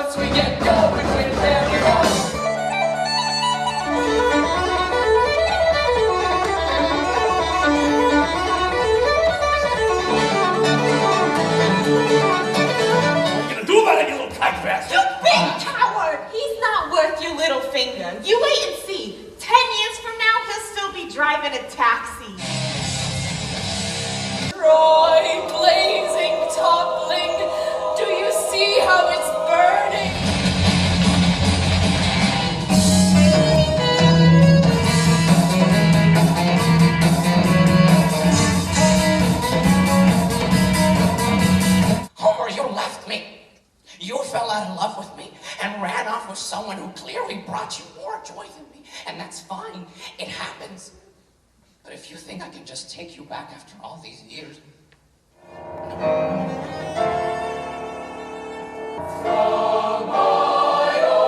once we get going, we'll never know. You big coward! He's not worth your little finger. You wait and see. 10 years from now, he'll still be driving a taxi. Troy, blazing, toppling. Do you see how it's burning? Homer, you left me. You fell out of love with me and ran off with someone who clearly brought you more joy than me. And that's fine. It happens. But if you think I can just take you back after all these years... From my own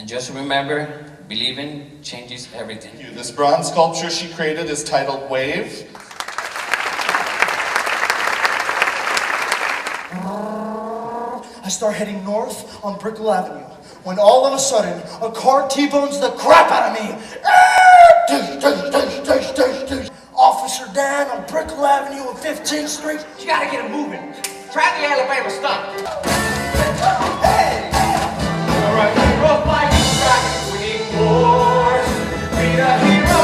Just remember, believing changes everything. This bronze sculpture she created is titled Wave. I start heading north on Brickell Avenue when all of a sudden a car T-bones the crap out of me. Officer Dan on Brickell Avenue and 15th Street. You gotta get it moving. Try the Alabama stunt. Hey! All right, rough like track, winning wars, be the hero.